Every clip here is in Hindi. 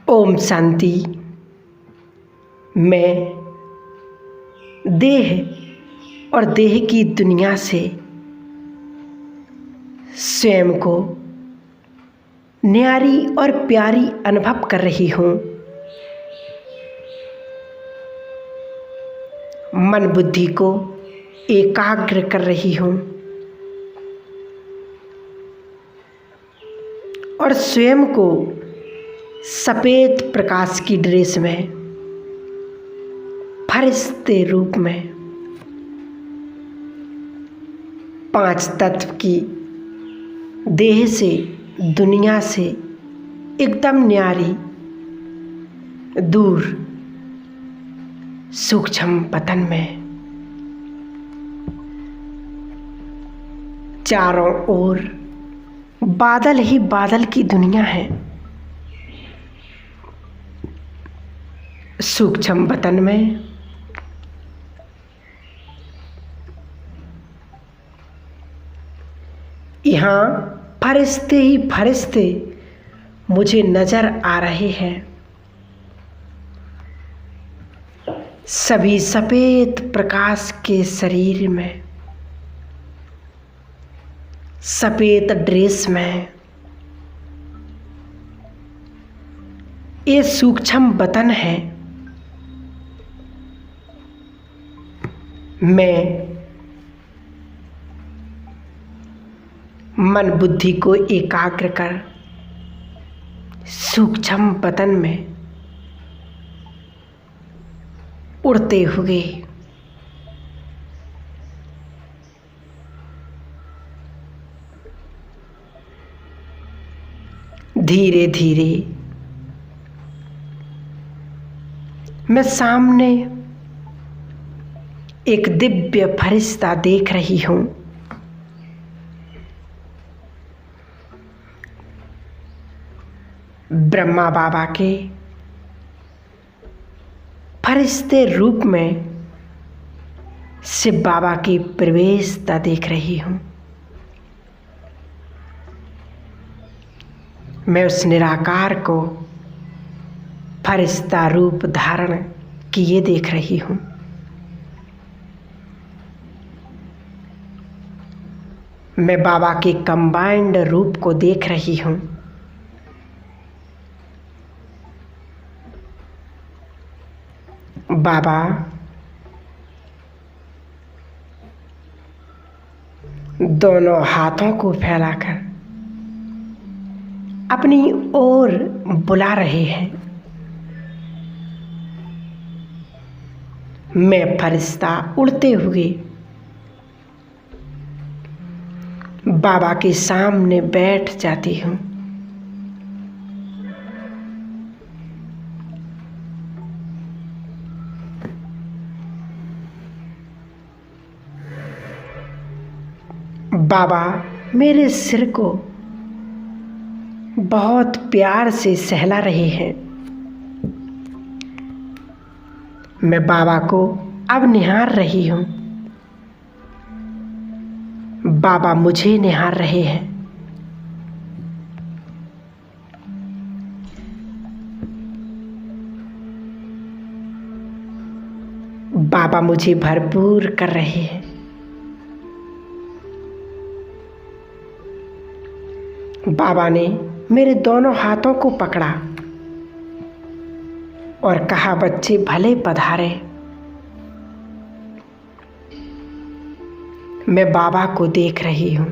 ओम शांति। मैं देह और देह की दुनिया से स्वयं को न्यारी और प्यारी अनुभव कर रही हूँ। मन बुद्धि को एकाग्र कर रही हूँ और स्वयं को सफ़ेद प्रकाश की ड्रेस में फरिश्ते रूप में पांच तत्व की देह से दुनिया से एकदम न्यारी दूर सूक्ष्म पतन में चारों ओर बादल ही बादल की दुनिया है। सूक्ष्म पतन में यहाँ फरिश्ते ही फरिश्ते मुझे नजर आ रहे हैं। सभी सफेद प्रकाश के शरीर में, सफेद ड्रेस में। ये सूक्ष्म वतन है। मैं मन बुद्धि को एकाग्र कर सूक्ष्म वतन में उड़ते हुए धीरे धीरे मैं सामने एक दिव्य फरिश्ता देख रही हूँ। ब्रह्मा बाबा के फरिश्ते रूप में शिव बाबा की प्रवेशता देख रही हूँ। मैं उस निराकार को फरिश्ता रूप धारण किए देख रही हूँ। मैं बाबा के कंबाइंड रूप को देख रही हूँ। बाबा दोनों हाथों को फैलाकर अपनी ओर बुला रहे हैं। मैं फरिश्ता उड़ते हुए बाबा के सामने बैठ जाती हूँ। बाबा मेरे सिर को बहुत प्यार से सहला रहे हैं। मैं बाबा को अब निहार रही हूँ। बाबा मुझे निहार रहे हैं। बाबा मुझे भरपूर कर रहे हैं। बाबा ने मेरे दोनों हाथों को पकड़ा और कहा, बच्चे भले पधारे। मैं बाबा को देख रही हूँ।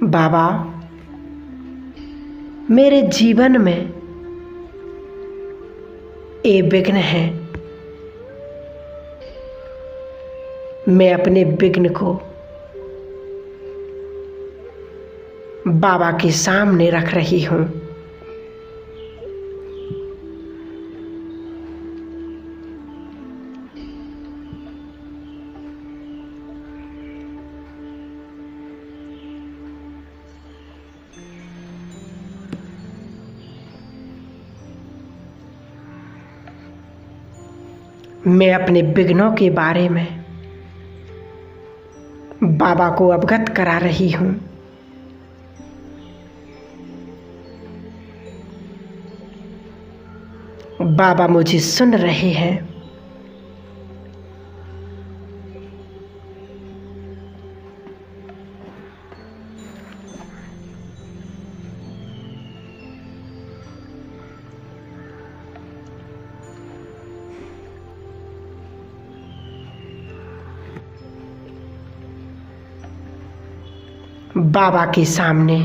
बाबा मेरे जीवन में ये विघ्न है। मैं अपने विघ्न को बाबा के सामने रख रही हूँ। मैं अपने विघ्नों के बारे में बाबा को अवगत करा रही हूँ। बाबा मुझे सुन रहे हैं। बाबा के सामने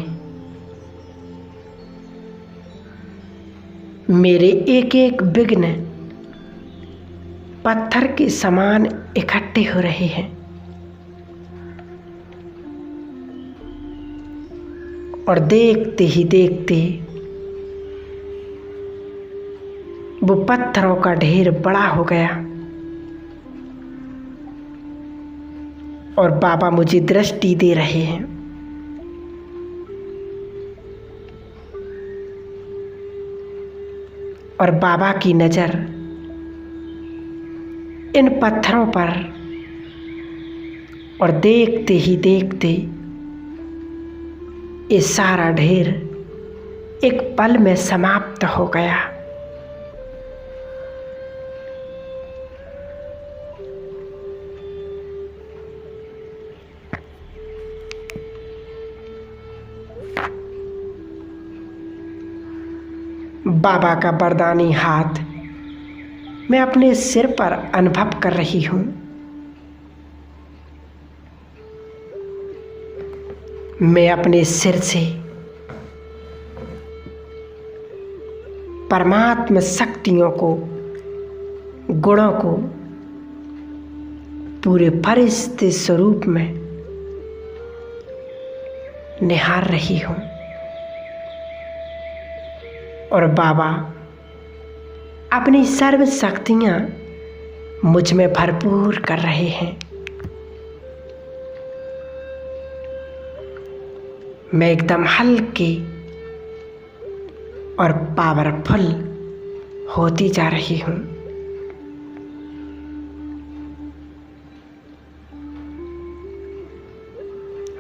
मेरे एक एक विघ्न पत्थर के समान इकट्ठे हो रहे हैं और देखते ही देखते वो पत्थरों का ढेर बड़ा हो गया और बाबा मुझे दृष्टि दे रहे हैं। और बाबा की नज़र इन पत्थरों पर और देखते ही देखते ये सारा ढेर एक पल में समाप्त हो गया। बाबा का वरदानी हाथ मैं अपने सिर पर अनुभव कर रही हूँ। मैं अपने सिर से परमात्मा शक्तियों को, गुणों को पूरे फरिश्ते स्वरूप में निहार रही हूँ और बाबा अपनी सर्व शक्तियाँ मुझ में भरपूर कर रहे हैं। मैं एकदम हल्की और पावरफुल होती जा रही हूँ।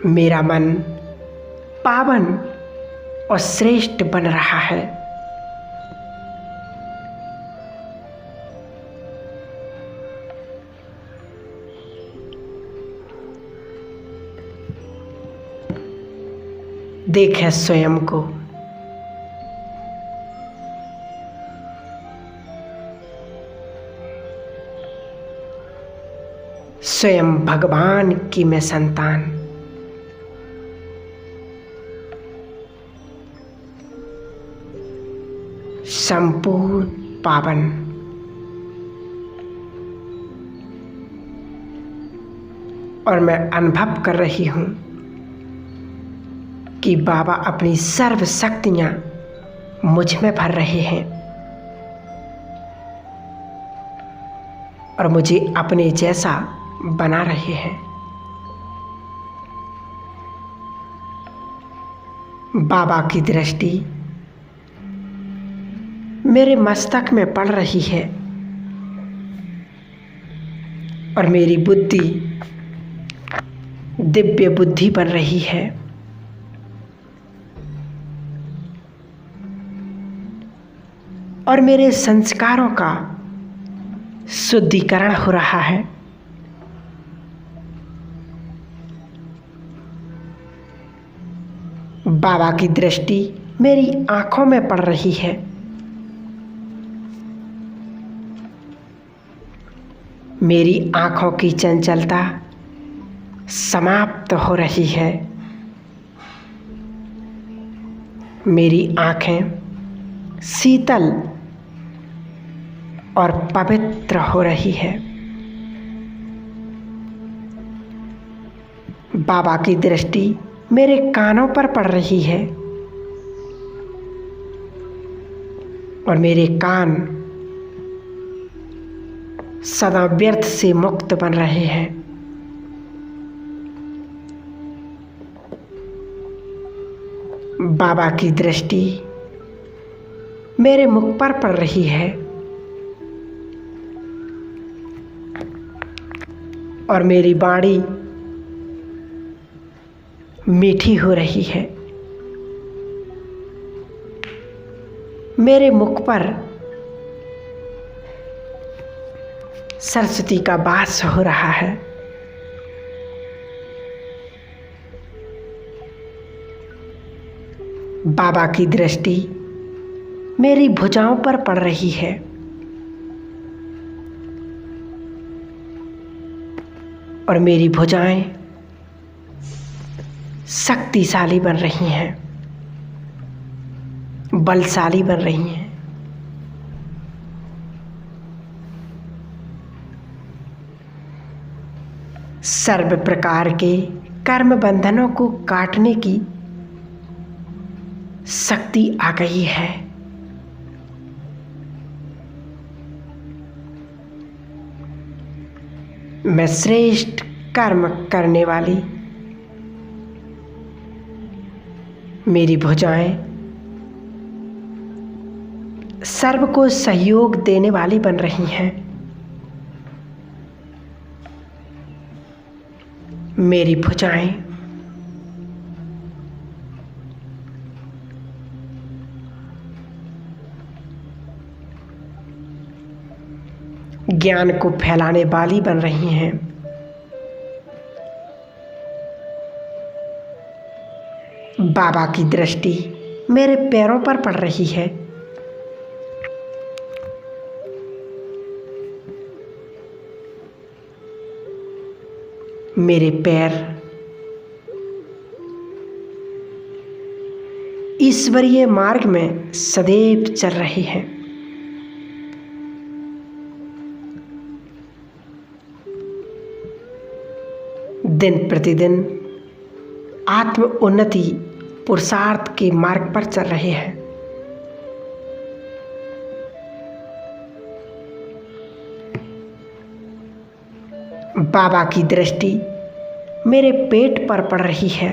मेरा मन पावन और श्रेष्ठ बन रहा है। देखें स्वयं को। स्वयं भगवान की मैं संतान। संपूर्ण पावन। और मैं अनुभव कर रही हूँ कि बाबा अपनी सर्व शक्तियाँ मुझ में भर रहे हैं और मुझे अपने जैसा बना रहे हैं। बाबा की दृष्टि मेरे मस्तक में पड़ रही है और मेरी बुद्धि दिव्य बुद्धि बन रही है। और मेरे संस्कारों का शुद्धिकरण हो रहा है। बाबा की दृष्टि मेरी आंखों में पड़ रही है। मेरी आंखों की चंचलता समाप्त हो रही है। मेरी आंखें शीतल और पवित्र हो रही है। बाबा की दृष्टि मेरे कानों पर पड़ रही है और मेरे कान सदा व्यर्थ से मुक्त बन रहे हैं। बाबा की दृष्टि मेरे मुख पर पड़ रही है और मेरी वाणी मीठी हो रही है। मेरे मुख पर सरस्वती का वास हो रहा है। बाबा की दृष्टि मेरी भुजाओं पर पड़ रही है और मेरी भुजाएं शक्तिशाली बन रही हैं, बलशाली बन रही हैं। सर्व प्रकार के कर्म बंधनों को काटने की शक्ति आ गई है। मैं श्रेष्ठ कर्म करने वाली, मेरी भुजाएं सर्व को सहयोग देने वाली बन रही हैं। मेरी भुजाएं ज्ञान को फैलाने वाली बन रही हैं। बाबा की दृष्टि मेरे पैरों पर पड़ रही है। मेरे पैर ईश्वरीय मार्ग में सदैव चल रहे हैं। दिन प्रतिदिन आत्म उन्नति पुरुषार्थ के मार्ग पर चल रहे हैं। बाबा की दृष्टि मेरे पेट पर पड़ रही है।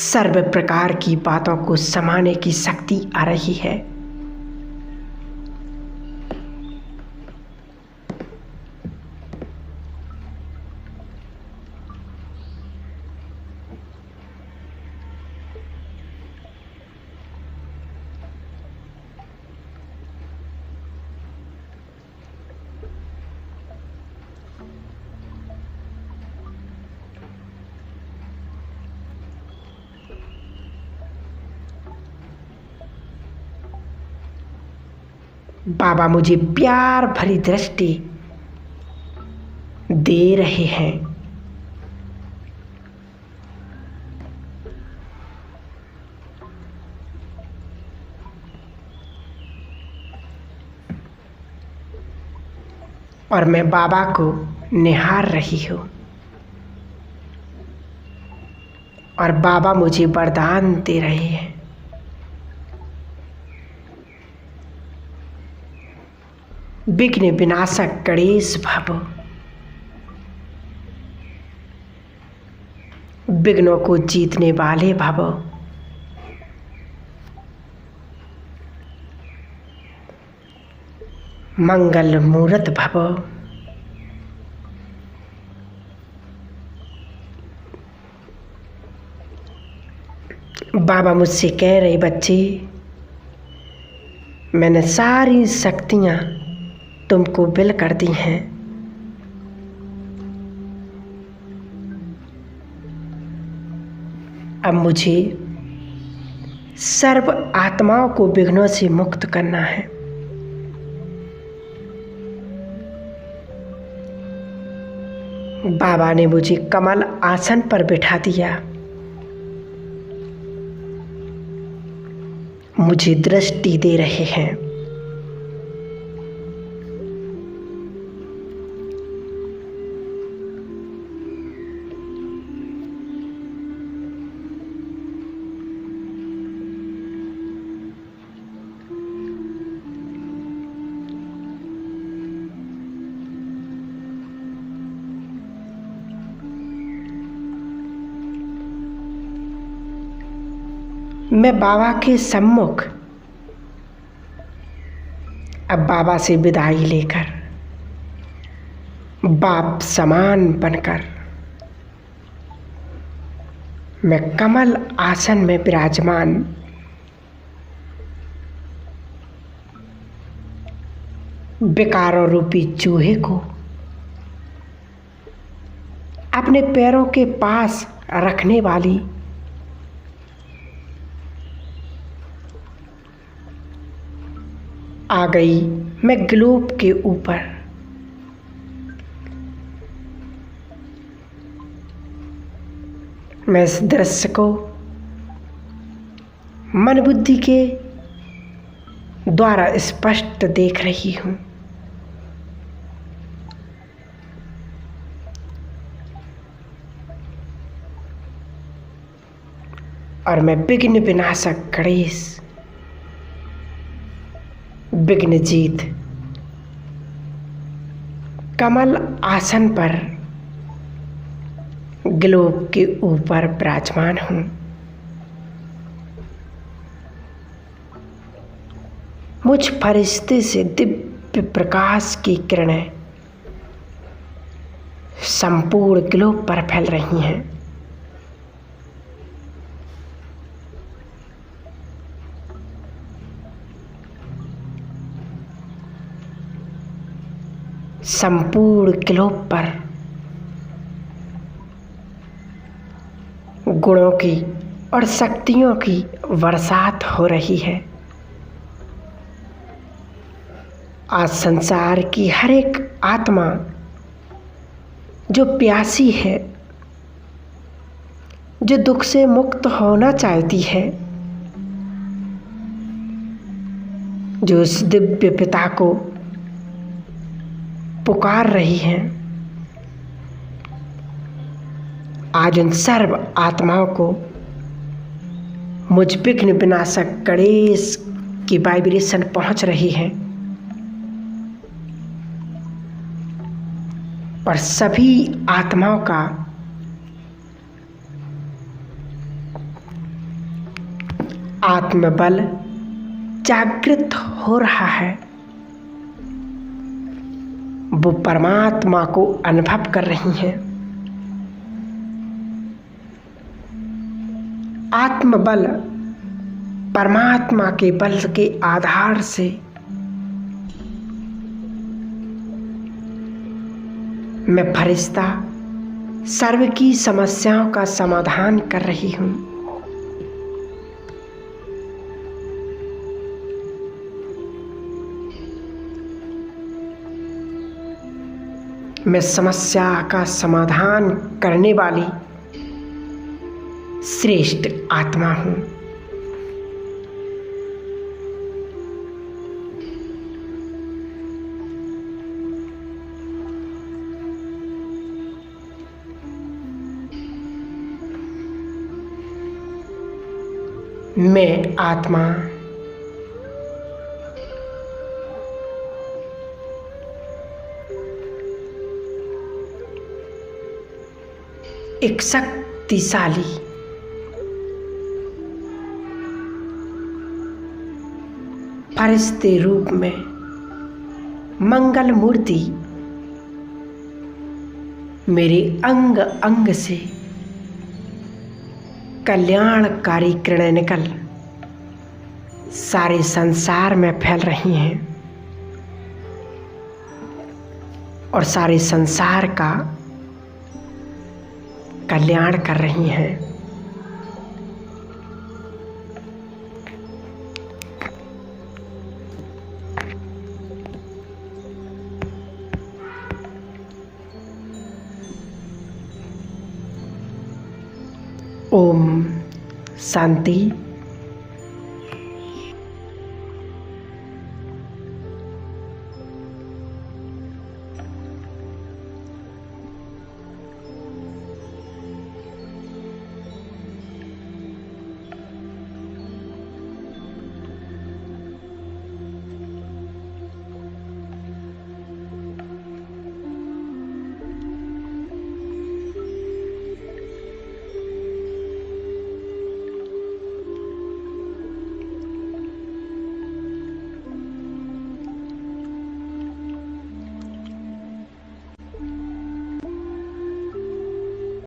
सर्व प्रकार की बातों को समाने की शक्ति आ रही है। बाबा मुझे प्यार भरी दृष्टि दे रहे हैं। और मैं बाबा को निहार रही हूँ और बाबा मुझे वरदान दे रहे हैं। विघ्न विनाशक गणेश भव, विघ्नों को जीतने वाले भव। मंगल मूर्त भव। बाबा मुझसे कह रहे, बच्चे मैंने सारी शक्तियाँ तुमको विल कर दी हैं। अब मुझे सर्व आत्माओं को विघ्नों से मुक्त करना है। बाबा ने मुझे कमल आसन पर बिठा दिया। मुझे दृष्टि दे रहे हैं। मैं बाबा के सम्मुख अब बाबा से विदाई लेकर बाप समान बनकर मैं कमल आसन में विराजमान विकारों रूपी चूहे को अपने पैरों के पास रखने वाली आ गई मैं ग्लोब के ऊपर। मैं इस दृश्य को मन बुद्धि के द्वारा स्पष्ट देख रही हूँ। और मैं विघ्न विनाशक गणेश विघ्नजीत कमल आसन पर ग्लोब के ऊपर विराजमान हूँ। मुझ फरिश्ते से दिव्य प्रकाश की किरणें संपूर्ण ग्लोब पर फैल रही हैं। संपूर्ण ग्लोब पर गुणों की और शक्तियों की बरसात हो रही है। आज संसार की हर एक आत्मा जो प्यासी है, जो दुख से मुक्त होना चाहती है, जो उस दिव्य पिता को पुकार रही हैं, आज उन सर्व आत्माओं को मुझ विघ्न विनाशक गणेश की वाइब्रेशन पहुंच रही है। और सभी आत्माओं का आत्मबल जागृत हो रहा है। वो परमात्मा को अनुभव कर रही हैं। आत्मबल परमात्मा के बल के आधार से मैं फरिश्ता सर्व की समस्याओं का समाधान कर रही हूँ। मैं समस्या का समाधान करने वाली श्रेष्ठ आत्मा हूँ। मैं आत्मा एक शक्तिशाली फरिश्ते रूप में मंगल मूर्ति मेरे अंग अंग से कल्याणकारी किरणें निकल सारे संसार में फैल रही हैं और सारे संसार का कल्याण कर रही हैं। ओम शांति।